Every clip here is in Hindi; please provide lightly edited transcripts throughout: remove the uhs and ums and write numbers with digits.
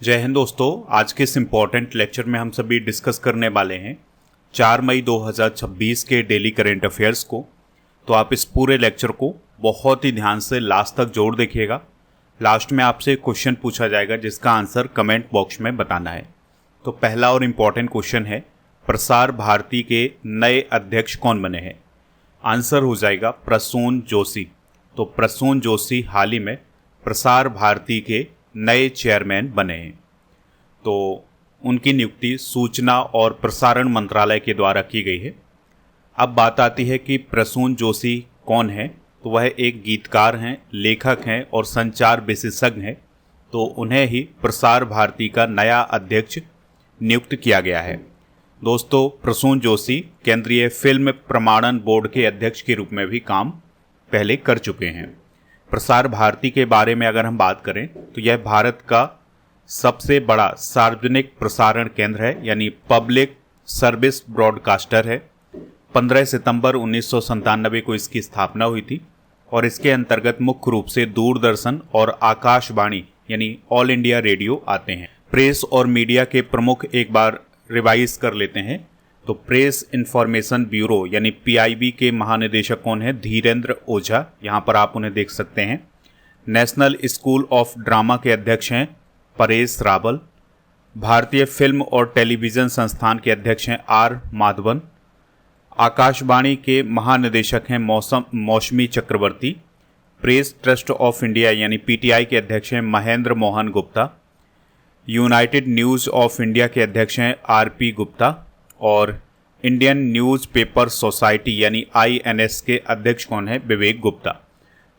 जय हिंद दोस्तों। आज के इस इम्पॉर्टेंट लेक्चर में हम सभी डिस्कस करने वाले हैं 4 मई 2026 के डेली करेंट अफेयर्स को। तो आप इस पूरे लेक्चर को बहुत ही ध्यान से लास्ट तक जोड़ देखिएगा। लास्ट में आपसे एक क्वेश्चन पूछा जाएगा जिसका आंसर कमेंट बॉक्स में बताना है। तो पहला और इम्पॉर्टेंट क्वेश्चन है, प्रसार भारती के नए अध्यक्ष कौन बने हैं? आंसर हो जाएगा प्रसून जोशी। तो प्रसून जोशी हाल ही में प्रसार भारती के नए चेयरमैन बने हैं। तो उनकी नियुक्ति सूचना और प्रसारण मंत्रालय के द्वारा की गई है। अब बात आती है कि प्रसून जोशी कौन है। तो वह एक गीतकार हैं, लेखक हैं और संचार विशेषज्ञ हैं। तो उन्हें ही प्रसार भारती का नया अध्यक्ष नियुक्त किया गया है। दोस्तों, प्रसून जोशी केंद्रीय फिल्म प्रमाणन बोर्ड के अध्यक्ष के रूप में भी काम पहले कर चुके हैं। प्रसार भारती के बारे में अगर हम बात करें तो यह भारत का सबसे बड़ा सार्वजनिक प्रसारण केंद्र है, यानी पब्लिक सर्विस ब्रॉडकास्टर है। 15 सितंबर 1997 को इसकी स्थापना हुई थी और इसके अंतर्गत मुख्य रूप से दूरदर्शन और आकाशवाणी यानी ऑल इंडिया रेडियो आते हैं। प्रेस और मीडिया के प्रमुख एक बार रिवाइज कर लेते हैं। तो प्रेस इंफॉर्मेशन ब्यूरो यानी पीआईबी के महानिदेशक कौन है? धीरेन्द्र ओझा। यहाँ पर आप उन्हें देख सकते हैं। नेशनल स्कूल ऑफ ड्रामा के अध्यक्ष हैं परेश रावल। भारतीय फिल्म और टेलीविज़न संस्थान के अध्यक्ष हैं आर माधवन। आकाशवाणी के महानिदेशक हैं मौसमी चक्रवर्ती। प्रेस ट्रस्ट ऑफ इंडिया यानी पीटीआई के अध्यक्ष हैं Mahendra Mohan Gupta. United news of India के अध्यक्ष हैं आरपी गुप्ता और इंडियन न्यूज़पेपर सोसाइटी यानी आईएनएस के अध्यक्ष कौन है? विवेक गुप्ता।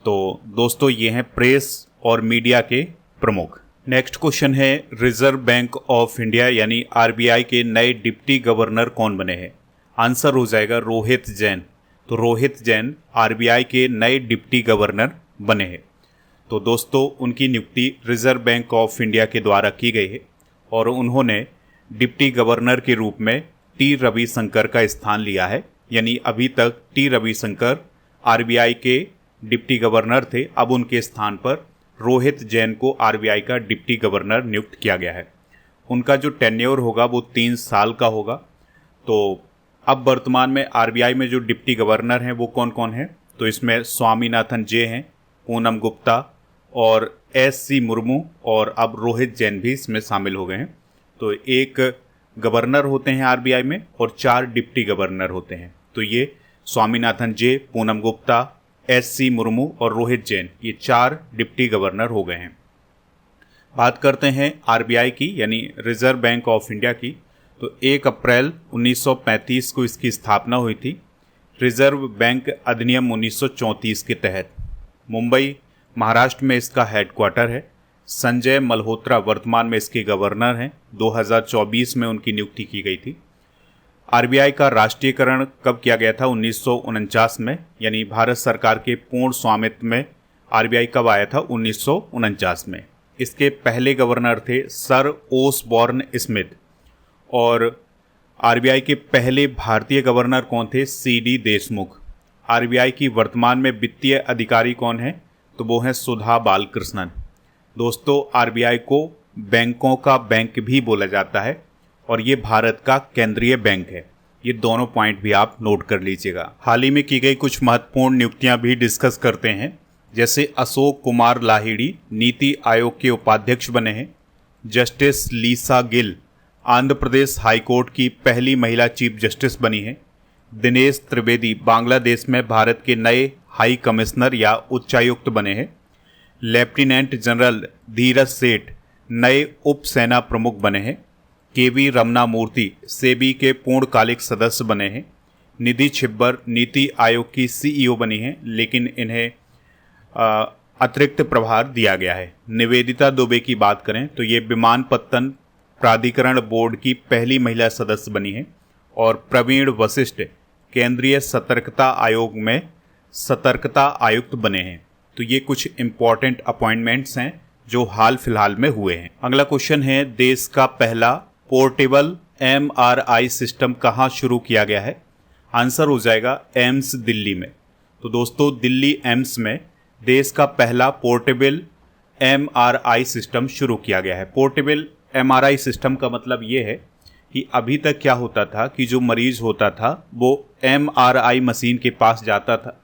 तो दोस्तों, ये हैं प्रेस और मीडिया के प्रमुख। नेक्स्ट क्वेश्चन है, रिजर्व बैंक ऑफ इंडिया यानी आरबीआई के नए डिप्टी गवर्नर कौन बने हैं? आंसर हो जाएगा रोहित जैन। तो रोहित जैन आरबीआई के नए डिप्टी गवर्नर बने हैं। तो दोस्तों, उनकी नियुक्ति रिजर्व बैंक ऑफ इंडिया के द्वारा की गई है और उन्होंने डिप्टी गवर्नर के रूप में टी रविशंकर का स्थान लिया है। यानी अभी तक टी रविशंकर आरबीआई के डिप्टी गवर्नर थे, अब उनके स्थान पर रोहित जैन को आरबीआई का डिप्टी गवर्नर नियुक्त किया गया है। उनका जो टेन्योर होगा वो 3 साल का होगा। तो अब वर्तमान में आरबीआई में जो डिप्टी गवर्नर हैं वो कौन कौन है? तो इसमें स्वामीनाथन जे हैं, पूनम गुप्ता और एससी मुर्मू और अब रोहित जैन भी इसमें शामिल हो गए हैं। तो एक गवर्नर होते हैं आरबीआई में और 4 डिप्टी गवर्नर होते हैं। तो ये स्वामीनाथन जे, पूनम गुप्ता, एससी मुर्मू और रोहित जैन, ये 4 डिप्टी गवर्नर हो गए हैं। बात करते हैं आरबीआई की यानी रिजर्व बैंक ऑफ इंडिया की। तो 1 अप्रैल 1935 को इसकी स्थापना हुई थी। रिजर्व बैंक अधिनियम 1934 के तहत मुंबई महाराष्ट्र में इसका हेडक्वार्टर है। संजय मल्होत्रा वर्तमान में इसके गवर्नर हैं। 2024 में उनकी नियुक्ति की गई थी। आरबीआई का राष्ट्रीयकरण कब किया गया था? 1949 में, यानी भारत सरकार के पूर्ण स्वामित्व में आरबीआई कब आया था? 1949 में। इसके पहले गवर्नर थे सर ओसबॉर्न स्मिथ और आरबीआई के पहले भारतीय गवर्नर कौन थे? सीडी देशमुख। आरबीआई की वर्तमान में वित्तीय अधिकारी कौन है? तो वो हैं सुधा बालकृष्णन। दोस्तों, आरबीआई को बैंकों का बैंक भी बोला जाता है और ये भारत का केंद्रीय बैंक है। ये दोनों पॉइंट भी आप नोट कर लीजिएगा। हाल ही में की गई कुछ महत्वपूर्ण नियुक्तियां भी डिस्कस करते हैं। जैसे अशोक कुमार लाहिड़ी नीति आयोग के उपाध्यक्ष बने हैं। जस्टिस लीसा गिल आंध्र प्रदेश हाईकोर्ट की पहली महिला चीफ जस्टिस बनी है। दिनेश त्रिवेदी बांग्लादेश में भारत के नए हाई कमिश्नर या उच्चायुक्त बने हैं। लेफ्टिनेंट जनरल धीरज सेठ नए उप सेना प्रमुख बने हैं। केवी रमना मूर्ति सेबी के पूर्णकालिक सदस्य बने हैं। निधि छिब्बर नीति आयोग की सीईओ बनी हैं, लेकिन इन्हें अतिरिक्त प्रभार दिया गया है। निवेदिता दुबे की बात करें तो ये विमानपत्तन प्राधिकरण बोर्ड की पहली महिला सदस्य बनी है और प्रवीण वशिष्ठ केंद्रीय सतर्कता आयोग में सतर्कता आयुक्त बने हैं। तो ये कुछ इंपॉर्टेंट अपॉइंटमेंट्स हैं जो हाल फिलहाल में हुए हैं। अगला क्वेश्चन है, देश का पहला पोर्टेबल एमआरआई सिस्टम कहाँ शुरू किया गया है? आंसर हो जाएगा एम्स दिल्ली में। तो दोस्तों, दिल्ली एम्स में देश का पहला पोर्टेबल MRI सिस्टम शुरू किया गया है। पोर्टेबल MRI सिस्टम का मतलब ये है कि अभी तक क्या होता था कि जो मरीज होता था वो MRI मशीन के पास जाता था,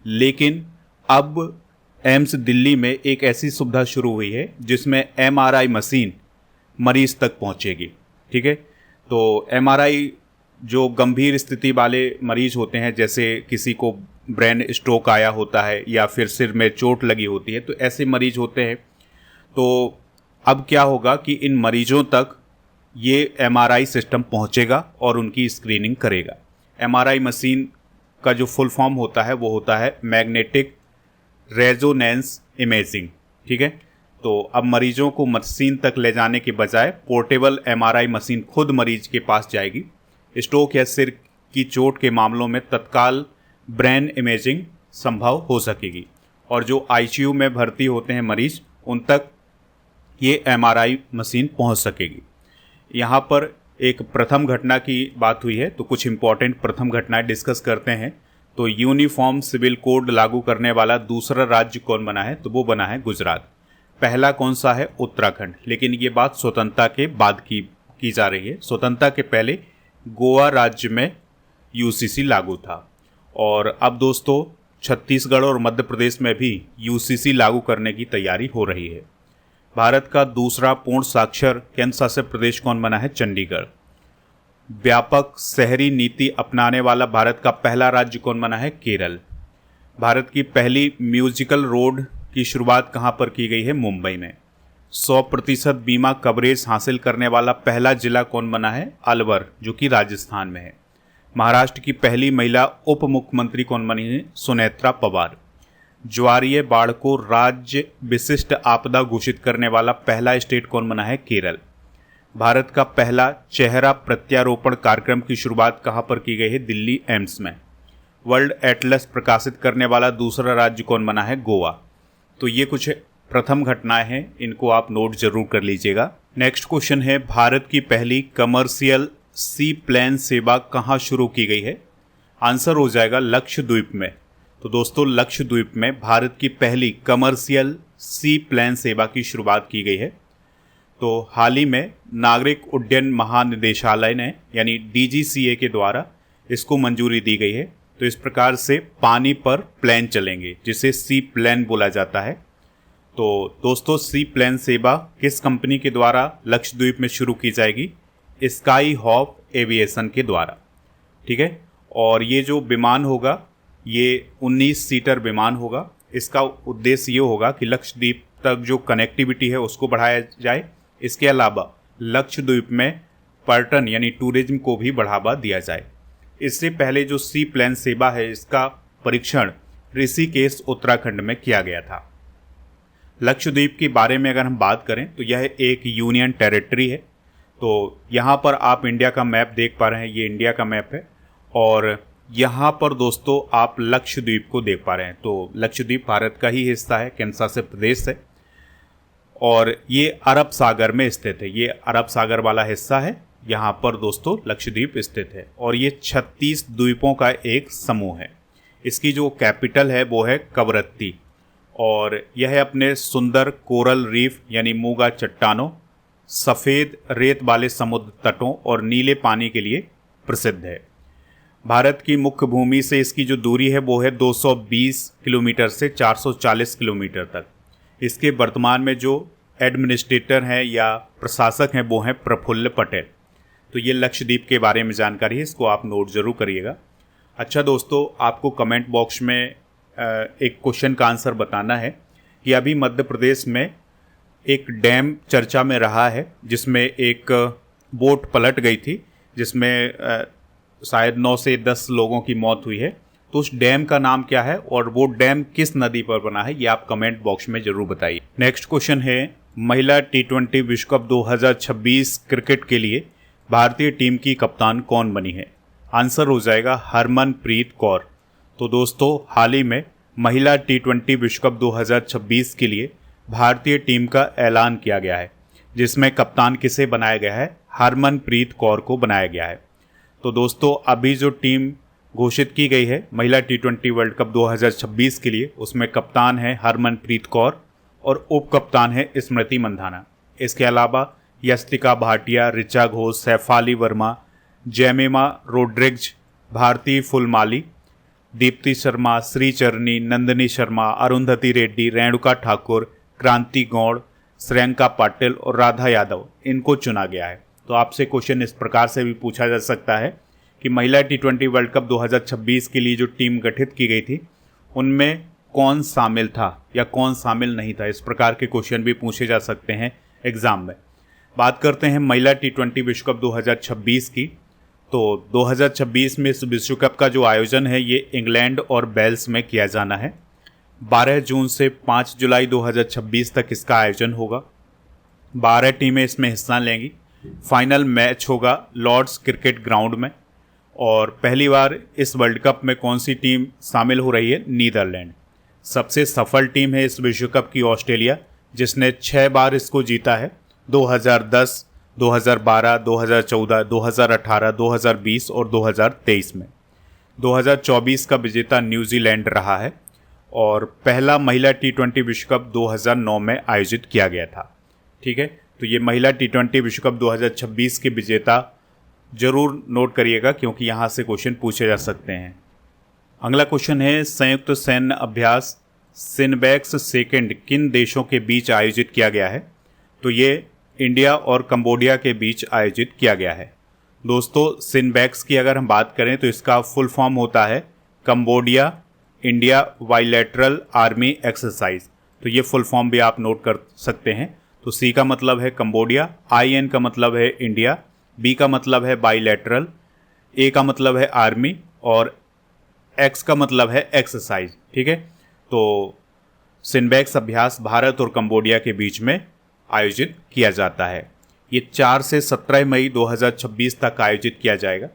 लेकिन अब एम्स दिल्ली में एक ऐसी सुविधा शुरू हुई है जिसमें MRI मशीन मरीज तक पहुंचेगी। ठीक है, तो MRI जो गंभीर स्थिति वाले मरीज होते हैं, जैसे किसी को ब्रेन स्ट्रोक आया होता है या फिर सिर में चोट लगी होती है, तो ऐसे मरीज होते हैं। तो अब क्या होगा कि इन मरीजों तक ये MRI सिस्टम पहुंचेगा और उनकी स्क्रीनिंग करेगा। MRI मशीन का जो फुल फॉर्म होता है वो होता है मैग्नेटिक रेजोनेंस इमेजिंग। ठीक है, तो अब मरीजों को मशीन तक ले जाने के बजाय पोर्टेबल MRI मशीन खुद मरीज के पास जाएगी। स्ट्रोक या सिर की चोट के मामलों में तत्काल ब्रेन इमेजिंग संभव हो सकेगी और जो ICU में भर्ती होते हैं मरीज, उन तक ये MRI मशीन पहुंच सकेगी। यहाँ पर एक प्रथम घटना की बात हुई है, तो कुछ इंपॉर्टेंट प्रथम घटनाएं डिस्कस करते हैं। तो यूनिफॉर्म सिविल कोड लागू करने वाला दूसरा राज्य कौन बना है? तो वो बना है गुजरात। पहला कौन सा है? उत्तराखंड। लेकिन ये बात स्वतंत्रता के बाद की जा रही है। स्वतंत्रता के पहले गोवा राज्य में UCC लागू था और अब दोस्तों छत्तीसगढ़ और मध्य प्रदेश में भी UCC लागू करने की तैयारी हो रही है। भारत का दूसरा पूर्ण साक्षर केंद्र शासित प्रदेश कौन बना है? चंडीगढ़। व्यापक शहरी नीति अपनाने वाला भारत का पहला राज्य कौन बना है? केरल। भारत की पहली म्यूजिकल रोड की शुरुआत कहाँ पर की गई है? मुंबई में। 100% बीमा कवरेज हासिल करने वाला पहला जिला कौन बना है? अलवर, जो कि राजस्थान में है। महाराष्ट्र की पहली महिला उप मुख्यमंत्री कौन बनी है? सुनेत्रा पवार। ज्वारीय बाढ़ को राज्य विशिष्ट आपदा घोषित करने वाला पहला स्टेट कौन बना है? केरल। भारत का पहला चेहरा प्रत्यारोपण कार्यक्रम की शुरुआत कहाँ पर की गई है? दिल्ली एम्स में। वर्ल्ड एटलस प्रकाशित करने वाला दूसरा राज्य कौन बना है? गोवा। तो ये कुछ प्रथम घटनाएं हैं, इनको आप नोट जरूर कर लीजिएगा। नेक्स्ट क्वेश्चन है, भारत की पहली कमर्शियल सी प्लेन सेवा कहाँ शुरू की गई है? आंसर हो जाएगा लक्षद्वीप में। तो दोस्तों लक्षद्वीप में भारत की पहली कमर्शियल सी प्लेन सेवा की शुरुआत की गई है। तो हाल ही में नागरिक उड्डयन महानिदेशालय ने यानी DGCA के द्वारा इसको मंजूरी दी गई है। तो इस प्रकार से पानी पर प्लेन चलेंगे, जिसे सी प्लेन बोला जाता है। तो दोस्तों सी प्लेन सेवा किस कंपनी के द्वारा लक्षद्वीप में शुरू की जाएगी? स्काई हॉप एविएशन के द्वारा। ठीक है, और ये जो विमान होगा ये 19 सीटर विमान होगा। इसका उद्देश्य ये होगा कि लक्षद्वीप तक जो कनेक्टिविटी है उसको बढ़ाया जाए। इसके अलावा लक्षद्वीप में पर्यटन यानी टूरिज्म को भी बढ़ावा दिया जाए। इससे पहले जो सी प्लेन सेवा है इसका परीक्षण ऋषिकेश उत्तराखंड में किया गया था। लक्षद्वीप के बारे में अगर हम बात करें तो यह एक यूनियन टेरिटरी है। तो यहाँ पर आप इंडिया का मैप देख पा रहे हैं, ये इंडिया का मैप है और यहाँ पर दोस्तों आप लक्षद्वीप को देख पा रहे हैं। तो लक्षद्वीप भारत का ही हिस्सा है, केंद्र शासित प्रदेश है और ये अरब सागर में स्थित है। ये अरब सागर वाला हिस्सा है, यहाँ पर दोस्तों लक्षद्वीप स्थित है और ये 36 द्वीपों का एक समूह है। इसकी जो कैपिटल है वो है कवरत्ती और यह अपने सुंदर कोरल रीफ यानी मूंगा चट्टानों, सफ़ेद रेत वाले समुद्र तटों और नीले पानी के लिए प्रसिद्ध है। भारत की मुख्य भूमि से इसकी जो दूरी है वो है 220 किलोमीटर से 440 किलोमीटर तक। इसके वर्तमान में जो एडमिनिस्ट्रेटर हैं या प्रशासक हैं वो हैं प्रफुल्ल पटेल। तो ये लक्षद्वीप के बारे में जानकारी है, इसको आप नोट जरूर करिएगा। अच्छा दोस्तों, आपको कमेंट बॉक्स में एक क्वेश्चन का आंसर बताना है कि अभी मध्य प्रदेश में एक डैम चर्चा में रहा है जिसमें एक बोट पलट गई थी, जिसमें शायद 9 से 10 लोगों की मौत हुई है। तो उस डैम का नाम क्या है और वो डैम किस नदी पर बना है, ये आप कमेंट बॉक्स में जरूर बताइए। नेक्स्ट क्वेश्चन है, महिला T20 विश्व कप 2026 क्रिकेट के लिए भारतीय टीम की कप्तान कौन बनी है? आंसर हो जाएगा हरमनप्रीत कौर। तो दोस्तों हाल ही में महिला T20 विश्व कप 2026 के लिए भारतीय टीम का ऐलान किया गया है, जिसमें कप्तान किसे बनाया गया है? हरमनप्रीत कौर को बनाया गया है। तो दोस्तों अभी जो टीम घोषित की गई है महिला T20 वर्ल्ड कप 2026 के लिए, उसमें कप्तान है हरमनप्रीत कौर और उप कप्तान है स्मृति मंधाना। इसके अलावा यस्तिका भाटिया, ऋचा घोष, सैफाली वर्मा, जैमिमा रोड्रिग्ज, भारती फुलमाली, दीप्ति शर्मा, श्रीचरणी, नंदिनी शर्मा, अरुंधति रेड्डी, रेणुका ठाकुर, क्रांति गौड़, श्रेयंका पाटिल और राधा यादव, इनको चुना गया है। तो आपसे क्वेश्चन इस प्रकार से भी पूछा जा सकता है कि महिला T20 वर्ल्ड कप 2026 के लिए जो टीम गठित की गई थी उनमें कौन शामिल था या कौन शामिल नहीं था। इस प्रकार के क्वेश्चन भी पूछे जा सकते हैं एग्जाम में। बात करते हैं महिला T20 विश्व कप 2026 की। तो 2026 में इस विश्व कप का जो आयोजन है ये इंग्लैंड और वेल्स में किया जाना है। 12 जून से 5 जुलाई 2026 तक इसका आयोजन होगा। 12 टीमें इसमें हिस्सा लेंगी। फाइनल मैच होगा लॉर्ड्स क्रिकेट ग्राउंड में। और पहली बार इस वर्ल्ड कप में कौन सी टीम शामिल हो रही है? नीदरलैंड। सबसे सफल टीम है इस विश्व कप की ऑस्ट्रेलिया, जिसने 6 बार इसको जीता है, 2010, 2012, 2014, 2018, 2020 और 2023 में। 2024 का विजेता न्यूजीलैंड रहा है और पहला महिला T20 विश्व कप 2009 में आयोजित किया गया था। ठीक है, तो ये महिला T20 विश्व कप 2026 के विजेता जरूर नोट करिएगा, क्योंकि यहाँ से क्वेश्चन पूछे जा सकते हैं। अगला क्वेश्चन है, संयुक्त सैन्य अभ्यास सिनबैक्स सेकंड किन देशों के बीच आयोजित किया गया है? तो ये इंडिया और कंबोडिया के बीच आयोजित किया गया है। दोस्तों, सिनबैक्स की अगर हम बात करें तो इसका फुल फॉर्म होता है Cambodia India bilateral army exercise. तो ये फुल फॉर्म भी आप नोट कर सकते हैं। तो सी का मतलब है कंबोडिया, IN का मतलब है इंडिया, B का मतलब है बाइलैटरल, A का मतलब है आर्मी और X का मतलब है एक्सरसाइज। ठीक है, तो सिनबैक्स अभ्यास भारत और कंबोडिया के बीच में आयोजित किया जाता है। ये 4 से 17 मई 2026 तक आयोजित किया जाएगा।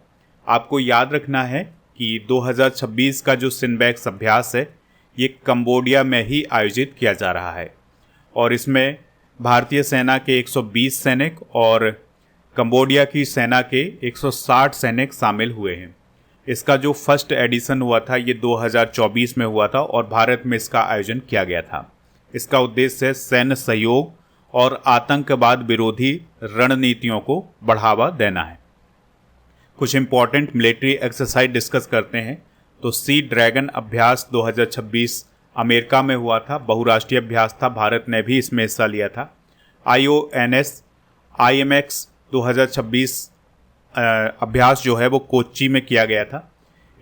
आपको याद रखना है कि 2026 का जो सिनबैक्स अभ्यास है ये कंबोडिया में ही आयोजित किया जा रहा है और इसमें भारतीय सेना के 120 सैनिक और कंबोडिया की सेना के 160 सैनिक शामिल हुए हैं। इसका जो फर्स्ट एडिशन हुआ था ये 2024 में हुआ था और भारत में इसका आयोजन किया गया था। इसका उद्देश्य है सैन्य सहयोग और आतंकवाद विरोधी रणनीतियों को बढ़ावा देना है। कुछ इंपॉर्टेंट मिलिट्री एक्सरसाइज डिस्कस करते हैं। तो सी ड्रैगन अभ्यास 2026 अमेरिका में हुआ था, बहुराष्ट्रीय अभ्यास था, भारत ने भी इसमें हिस्सा लिया था। IONS IMX 2026 अभ्यास जो है वो कोच्चि में किया गया था।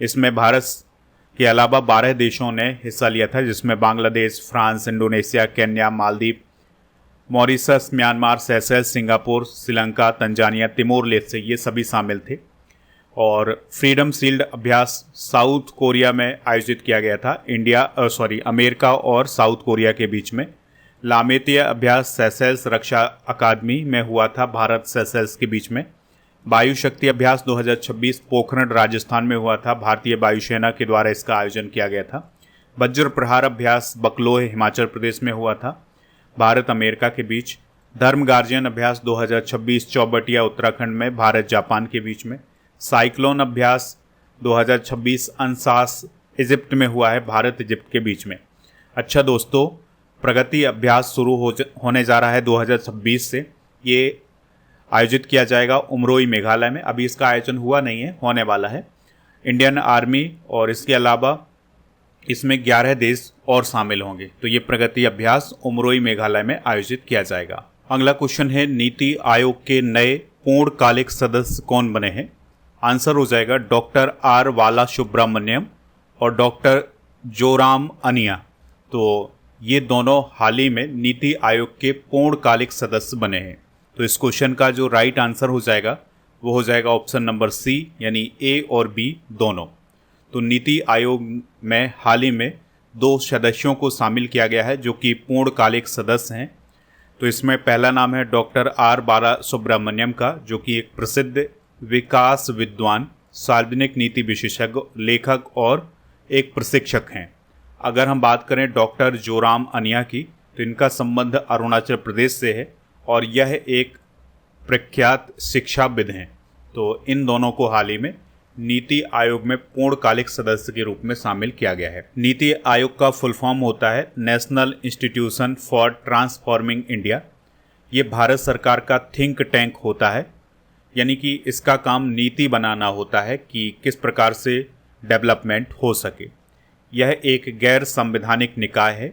इसमें भारत के अलावा 12 देशों ने हिस्सा लिया था, जिसमें Bangladesh, France, Indonesia, Kenya, Maldives, Mauritius, Myanmar, Seychelles, Singapore, Sri Lanka, Tanzania, Timor Leste, ये सभी शामिल थे। और फ्रीडम शील्ड अभ्यास साउथ कोरिया में आयोजित किया गया था, अमेरिका और साउथ कोरिया के बीच में। लामेतीय अभ्यास सेशेल्स रक्षा अकादमी में हुआ था, भारत सेशेल्स के बीच में। वायु शक्ति अभ्यास 2026 पोखरण राजस्थान में हुआ था, भारतीय वायुसेना के द्वारा इसका आयोजन किया गया था। वज्र प्रहार अभ्यास बकलोह हिमाचल प्रदेश में हुआ था, भारत अमेरिका के बीच। धर्म गार्जियन अभ्यास 2026 चौबटिया उत्तराखंड में, भारत जापान के बीच में। साइक्लोन अभ्यास 2026 अंसास इजिप्ट में हुआ है, भारत इजिप्ट के बीच में। अच्छा दोस्तों, प्रगति अभ्यास शुरू होने जा रहा है 2026 से। ये आयोजित किया जाएगा उमरोई मेघालय में। अभी इसका आयोजन हुआ नहीं है, होने वाला है। इंडियन आर्मी और इसके अलावा इसमें 11 देश और शामिल होंगे। तो ये प्रगति अभ्यास उमरोई मेघालय में आयोजित किया जाएगा। अगला क्वेश्चन है, नीति आयोग के नए पूर्णकालिक सदस्य कौन बने हैं? आंसर हो जाएगा डॉक्टर R बाला सुब्रमण्यम और डॉक्टर जोराम अनिया। तो ये दोनों हाल ही में नीति आयोग के पूर्णकालिक सदस्य बने हैं। तो इस क्वेश्चन का जो राइट आंसर हो जाएगा वो हो जाएगा ऑप्शन नंबर C, यानी A और B दोनों। तो नीति आयोग में हाल ही में 2 सदस्यों को शामिल किया गया है जो कि पूर्णकालिक सदस्य हैं। तो इसमें पहला नाम है डॉक्टर R बाला सुब्रमण्यम का, जो कि एक प्रसिद्ध विकास विद्वान, सार्वजनिक नीति विशेषज्ञ, लेखक और एक प्रशिक्षक हैं। अगर हम बात करें डॉक्टर जोराम अनिया की, तो इनका संबंध अरुणाचल प्रदेश से है और यह एक प्रख्यात शिक्षाविद हैं। तो इन दोनों को हाल ही में नीति आयोग में पूर्णकालिक सदस्य के रूप में शामिल किया गया है। नीति आयोग का फुल फॉर्म होता है national institution for transforming India. ये भारत सरकार का थिंक टैंक होता है, यानी कि इसका काम नीति बनाना होता है कि किस प्रकार से डेवलपमेंट हो सके। यह एक गैर संवैधानिक निकाय है।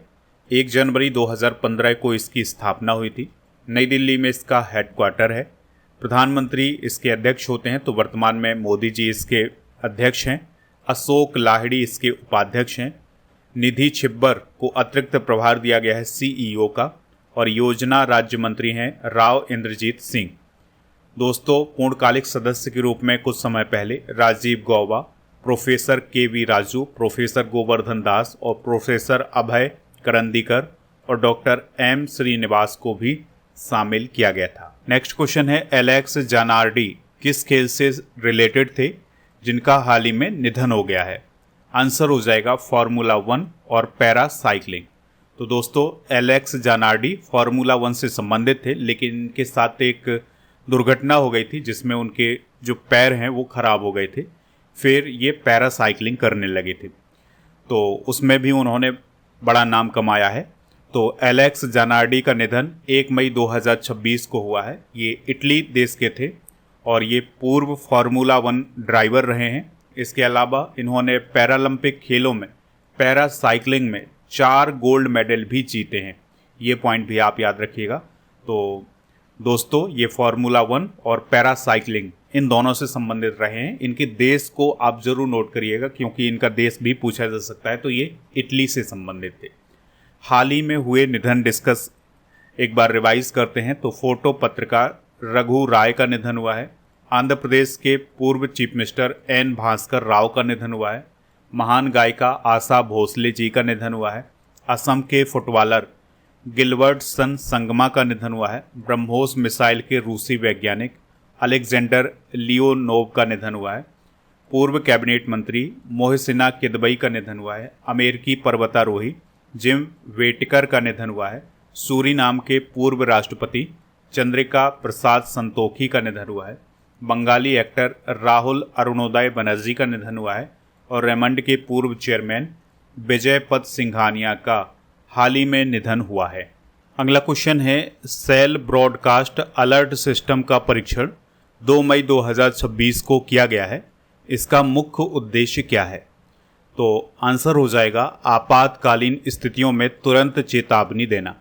1 जनवरी 2015 को इसकी स्थापना हुई थी। नई दिल्ली में इसका हेडक्वार्टर है। प्रधानमंत्री इसके अध्यक्ष होते हैं, तो वर्तमान में मोदी जी इसके अध्यक्ष हैं। अशोक लाहिड़ी इसके उपाध्यक्ष हैं। निधि छिब्बर को अतिरिक्त प्रभार दिया गया है सीईओ का, और योजना राज्य मंत्री हैं राव इंद्रजीत सिंह। दोस्तों, पूर्णकालिक सदस्य के रूप में कुछ समय पहले राजीव गौबा, प्रोफेसर केवी राजू, प्रोफेसर गोवर्धन दास और प्रोफेसर अभय करंदीकर और डॉक्टर एम श्रीनिवास को भी शामिल किया गया था। नेक्स्ट क्वेश्चन है, एलेक्स जानार्डी किस खेल से रिलेटेड थे जिनका हाल ही में निधन हो गया है? आंसर हो जाएगा फार्मूला 1 और पैरा साइकिलिंग। तो दोस्तों, एलेक्स जानार्डी फार्मूला 1 से संबंधित थे, लेकिन इनके साथ एक दुर्घटना हो गई थी जिसमें उनके जो पैर हैं वो खराब हो गए थे। फिर ये पैरा साइकिलिंग करने लगे थे, तो उसमें भी उन्होंने बड़ा नाम कमाया है। तो एलेक्स जानार्डी का निधन 1 मई 2026 को हुआ है। ये इटली देश के थे और ये पूर्व फार्मूला 1 ड्राइवर रहे हैं। इसके अलावा इन्होंने पैरालंपिक खेलों में पैरा साइकिलिंग में 4 गोल्ड मेडल भी जीते हैं। ये पॉइंट भी आप याद रखिएगा। तो दोस्तों, ये फार्मूला 1 और पैरा साइकिलिंग इन दोनों से संबंधित रहे हैं। इनके देश को आप जरूर नोट करिएगा, क्योंकि इनका देश भी पूछा जा सकता है। तो ये इटली से संबंधित थे। हाल ही में हुए निधन डिस्कस एक बार रिवाइज करते हैं। तो फोटो पत्रकार रघु राय का निधन हुआ है। आंध्र प्रदेश के पूर्व chief minister N Bhaskar Rao का निधन हुआ है। महान गायिका आशा भोसले जी का निधन हुआ है। असम के फुटबॉलर गिलबर्ट सन संगमा का निधन हुआ है। ब्रह्मोस मिसाइल के रूसी वैज्ञानिक अलेक्जेंडर लियोनोव का निधन हुआ है। पूर्व कैबिनेट मंत्री मोहसिना किदवई का निधन हुआ है। अमेरिकी पर्वतारोही जिम वेटिकर का निधन हुआ है। सूरीनाम के पूर्व राष्ट्रपति चंद्रिका प्रसाद संतोखी का निधन हुआ है। बंगाली एक्टर राहुल अरुणोदय बनर्जी का निधन हुआ है। और रेमंड के पूर्व चेयरमैन विजय पद सिंघानिया का हाल ही में निधन हुआ है। अगला क्वेश्चन है, सेल ब्रॉडकास्ट अलर्ट सिस्टम का परीक्षण 2 मई 2026 को किया गया है। इसका मुख्य उद्देश्य क्या है? तो आंसर हो जाएगा आपातकालीन स्थितियों में तुरंत चेतावनी देना।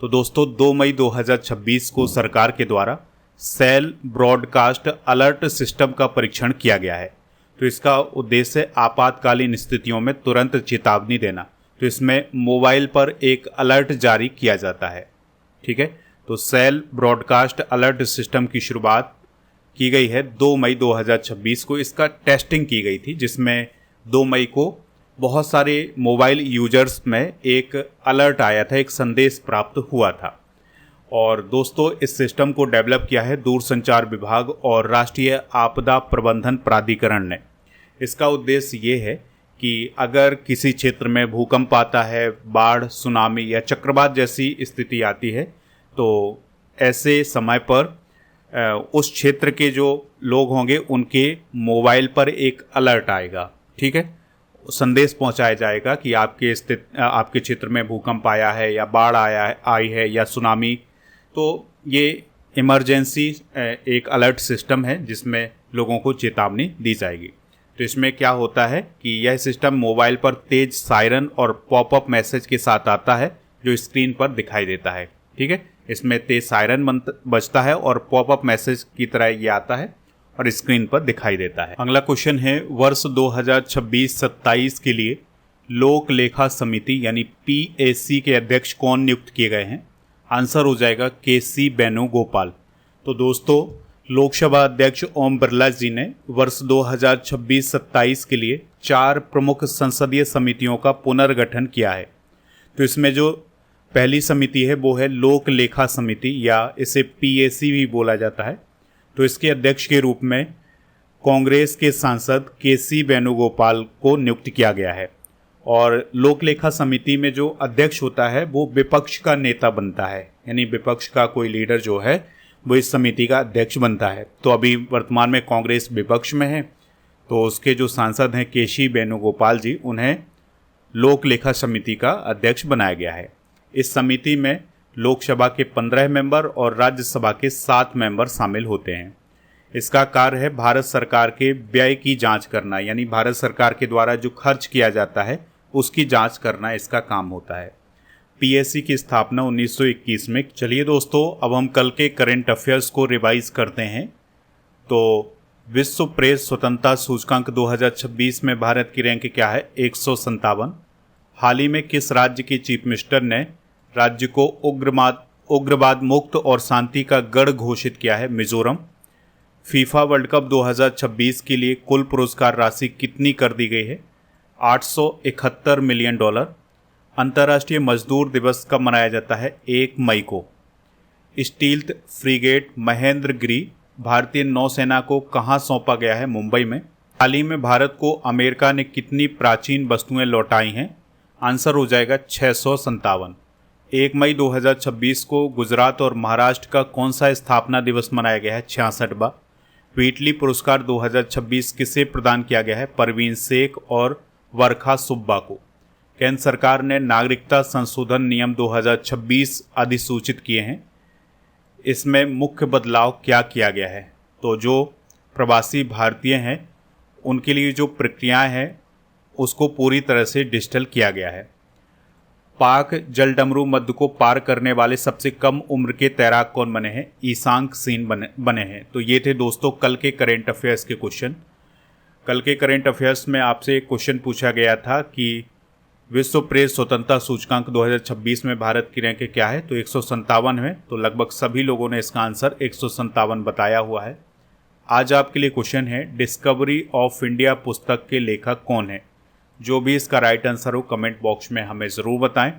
तो दोस्तों, 2 मई 2026 को सरकार के द्वारा सेल ब्रॉडकास्ट अलर्ट सिस्टम का परीक्षण किया गया है। तो इसका उद्देश्य आपातकालीन स्थितियों में तुरंत चेतावनी देना। तो इसमें मोबाइल पर एक अलर्ट जारी किया जाता है। ठीक है, तो सेल ब्रॉडकास्ट अलर्ट सिस्टम की शुरुआत की गई है 2 मई 2026 को। इसका टेस्टिंग की गई थी, जिसमें 2 मई को बहुत सारे मोबाइल यूजर्स में एक अलर्ट आया था, एक संदेश प्राप्त हुआ था। और दोस्तों, इस सिस्टम को डेवलप किया है दूरसंचार विभाग और राष्ट्रीय आपदा प्रबंधन प्राधिकरण ने। इसका उद्देश्य ये है कि अगर किसी क्षेत्र में भूकंप आता है, बाढ़, सुनामी या चक्रवात जैसी स्थिति आती है, तो ऐसे समय पर उस क्षेत्र के जो लोग होंगे उनके मोबाइल पर एक अलर्ट आएगा। ठीक है, संदेश पहुंचाया जाएगा कि आपके क्षेत्र में भूकंप आया है या बाढ़ आई है या सुनामी। तो ये इमरजेंसी एक अलर्ट सिस्टम है जिसमें लोगों को चेतावनी दी जाएगी। तो इसमें क्या होता है कि यह सिस्टम मोबाइल पर तेज सायरन और पॉपअप मैसेज के साथ आता है, जो स्क्रीन पर दिखाई देता है। ठीक है, इसमें तेज सायरन बजता है और पॉपअप मैसेज की तरह ये आता है और स्क्रीन पर दिखाई देता है। अगला क्वेश्चन है, वर्ष 2026-27 के लिए लोक लेखा समिति यानी PAC के अध्यक्ष कौन नियुक्त किए गए हैं? आंसर हो जाएगा KC वेणुगोपाल। तो दोस्तों, लोकसभा अध्यक्ष ओम बिरला जी ने वर्ष 2026-27 के लिए 4 प्रमुख संसदीय समितियों का पुनर्गठन किया है। तो इसमें जो पहली समिति है वो है लोक लेखा समिति, या इसे PAC भी बोला जाता है। तो इसके अध्यक्ष के रूप में कांग्रेस के सांसद KC वेणुगोपाल को नियुक्त किया गया है। और लोक लेखा समिति में जो अध्यक्ष होता है वो विपक्ष का नेता बनता है, यानी विपक्ष का कोई लीडर जो है वो इस समिति का अध्यक्ष बनता है। तो अभी वर्तमान में कांग्रेस विपक्ष में है, तो उसके जो सांसद हैं केशी वेणुगोपाल जी, उन्हें लोक लेखा समिति का अध्यक्ष बनाया गया है। इस समिति में लोकसभा के 15 मेंबर और राज्यसभा के 7 मेंबर शामिल होते हैं। इसका कार्य है भारत सरकार के व्यय की जांच करना, यानी भारत सरकार के द्वारा जो खर्च किया जाता है उसकी जांच करना इसका काम होता है। पीएससी की स्थापना 1921 में। चलिए दोस्तों, अब हम कल के करंट अफेयर्स को रिवाइज करते हैं। तो विश्व प्रेस स्वतंत्रता सूचकांक 2026 में भारत की रैंक क्या है? 157। हाल ही में किस राज्य की चीफ मिनिस्टर ने राज्य को उग्रवाद मुक्त और शांति का गढ़ घोषित किया है? मिजोरम। फीफा वर्ल्ड कप 2026 के लिए कुल पुरस्कार राशि कितनी कर दी गई है? $871 मिलियन। अंतर्राष्ट्रीय मजदूर दिवस कब मनाया जाता है? 1 मई को। स्टील्थ फ्रिगेट महेंद्रगिरी भारतीय नौसेना को कहाँ सौंपा गया है? मुंबई में। हाल ही में भारत को अमेरिका ने कितनी प्राचीन वस्तुएं लौटाई हैं? आंसर हो जाएगा 657। 1 मई 2026 को गुजरात और महाराष्ट्र का कौन सा स्थापना दिवस मनाया गया है? 66वां। व्हीटली पुरस्कार 2026 किसे प्रदान किया गया है? परवीन शेख और वर्खा सुब्बा को। केंद्र सरकार ने नागरिकता संशोधन नियम 2026 अधिसूचित किए हैं। इसमें मुख्य बदलाव क्या किया गया है? तो जो प्रवासी भारतीय हैं उनके लिए जो प्रक्रियाएं हैं उसको पूरी तरह से डिजिटल किया गया है। पाक जलडमरू मध्य को पार करने वाले सबसे कम उम्र के तैराक कौन बने हैं? ईशांक सिंह बने हैं। तो ये थे दोस्तों कल के करेंट अफेयर्स के क्वेश्चन। कल के करेंट अफेयर्स में आपसे एक क्वेश्चन पूछा गया था कि विश्व प्रेस स्वतंत्रता सूचकांक 2026 में भारत की रैंक क्या है? तो 157 है। तो लगभग सभी लोगों ने इसका आंसर 157 बताया हुआ है। आज आपके लिए क्वेश्चन है, डिस्कवरी ऑफ इंडिया पुस्तक के लेखक कौन है? जो भी इसका राइट आंसर हो कमेंट बॉक्स में हमें ज़रूर बताएं।